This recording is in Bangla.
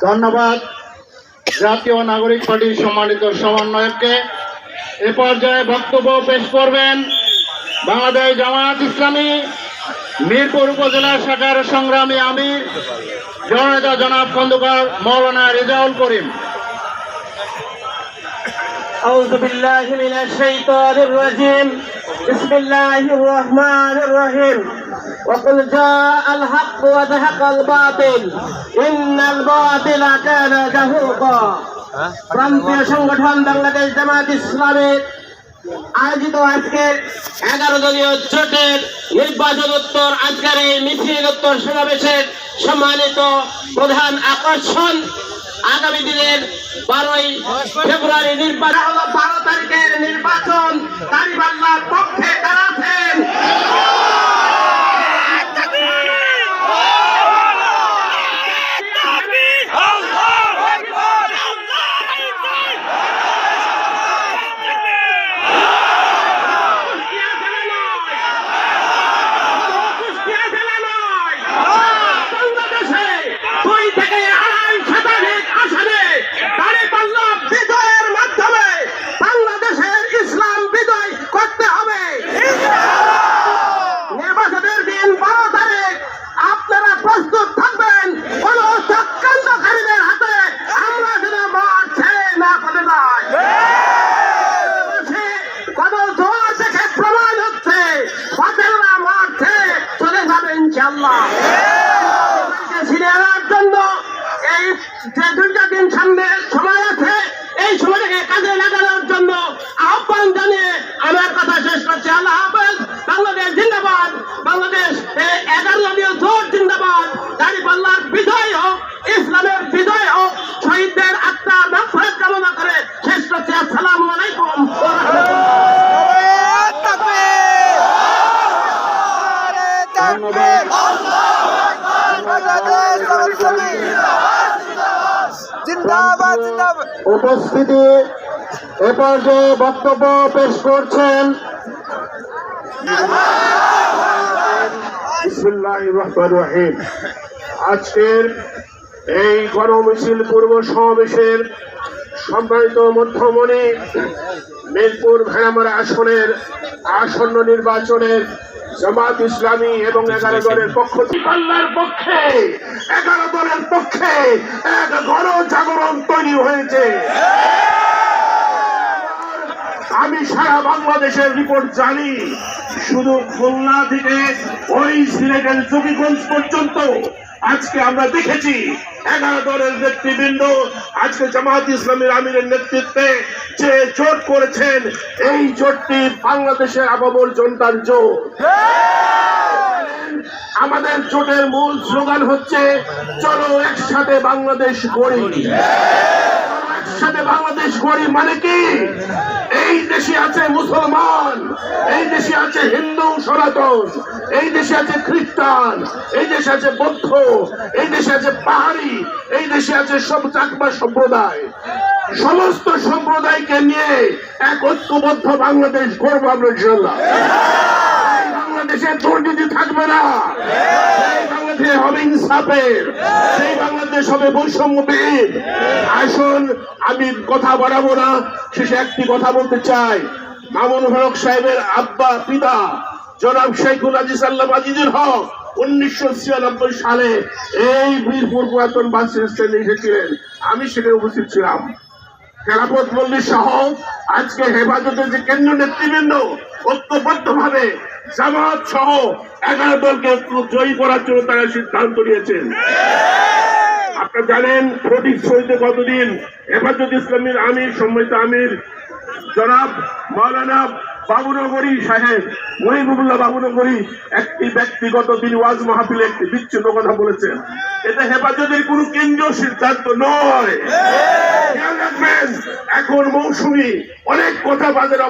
ধন্যবাদ জাতীয় নাগরিক পার্টির সম্মানিত সমন্বয়ককে। এ পর্যায়ে বক্তব্য পেশ করবেন বাংলাদেশ জামায়াত ইসলামী মিরপুর উপজেলা শাখার সংগ্রামী আমির জননেতা জনাব খন্দকার মাওলানা রেজাউল করিম। أعوذ بالله من الشيطان الرجيم بسم الله الرحمن الرحيم وقل جاء الحق وزهق الباطل إن الباطل كان زهوقا। প্রান্তীয় সংগঠন বাংলাদেশ জামায়াত ইসলামী আয়োজিত আজকের 11 দলীয় জোটের নির্বাচনোত্তর আজকের এই মিছিলোত্তর সমাবেশের সম্মানিত প্রধান আকর্ষণ আগামী দিনের 12 ফেব্রুয়ারি নির্বাচন হলো। 12 তারিখের নির্বাচন দাঁড়িপাল্লার পক্ষে কারা আছেন? জন্য এই যে 2টা দিন সামনে সময় আছে, এই সময়টাকে কাজে লাগানোর জন্য আহ্বান জানিয়ে আমার কথা শেষ করছি। আল্লাহ হাফেজ। বাংলাদেশ জিন্দাবাদ। বাংলাদেশ 11 দলীয় জোট জিন্দাবাদ। দাঁড়িপাল্লার বিজয় হোক, ইসলামের বিজয় হোক। শহীদদের আত্মার মাগফিরাত কামনা করে শেষ করছি। আসসালামু আলাইকুম। উপস্থিতি এ পর্যায়ে বক্তব্য পেশ করছেন বিসমিল্লাহির রহমানির রহিম। আজকের এই গণমিছিল পূর্ব সমাবেশের সম্মানিত মধ্যমণি মিরপুর ভেড়ামারা আসনের আসন্ন নির্বাচনের জামাত ইসলামী এবং 11 দলের পাল্লার পক্ষে 11 দলের পক্ষে এক গণজাগরণ তৈরি হয়েছে। আমি সারা বাংলাদেশের রিপোর্ট জানি, শুধু খুলনা থেকে ওই সিলেটের জকিগঞ্জ পর্যন্ত আজকে আমরা দেখেছি 11 দলের নেতৃবৃন্দ আজকে জামাত ইসলামীর আমিরের নেতৃত্বে যে জোট করেছেন, এই জোটটি বাংলাদেশের আপামর জনতার জোট। আমাদের জোটের মূল স্লোগান হচ্ছে চলো একসাথে বাংলাদেশ গড়ি। একসাথে বাংলাদেশ গড়ি মানে কি? এই দেশে আছে মুসলমান, এই দেশে আছে হিন্দু সনাতন, এই দেশে আছে খ্রিস্টান, এই দেশে আছে বৌদ্ধ, এই দেশে আছে পাহাড়ি, এই দেশে আছে সব চাকমা সম্প্রদায়। সমস্ত সম্প্রদায়কে নিয়ে এক ঐক্যবদ্ধ বাংলাদেশ গড়ব আমরা ইনশাআল্লাহ। বাংলাদেশে দুর্নীতি থাকবে না, সেই বাংলাদেশ হবে ইনসাফের, সেই বাংলাদেশ হবে বৈষম্যবিহীন। আসুন, আমি কথা বাড়াবো না, শেষে একটি কথা বলতে চাই। মামুন হক সাহেবের আব্বা পিতা জনাব শেখুল আজিজ আল্লাহ আজিজুল হক 1996 সালে এই মিরপুর পুরাতন বাস স্ট্যান্ডে এসেছিলেন। আমি সেখানে উপস্থিত ছিলাম। খেলাফত মল্লিক সহ আজকে হেফাজতের যে কেন্দ্রীয় নেতৃবৃন্দ ঐক্যবদ্ধ ভাবে জামাত সহ 11 দলকে জয়ী করার জন্য তারা সিদ্ধান্ত নিয়েছেন। আপনারা জানেন ফটিক শহীদে কতদিন হেফাজত ইসলামীর আমির সম্মানিত আমির জনাব মাওলানা বাবুনগরী সাহেব মহিবুল্লাহ বাবুনগরী একটি ব্যক্তিগত তিনি ওয়াজ মাহফিলে একটি বিচ্ছিন্ন কথা বলেছেন। এটা হেফাজতের কোন কেন্দ্রীয় সিদ্ধান্ত নয়। খেয়াল রাখবেন, এখন মৌসুমী অনেক কথা বাজারে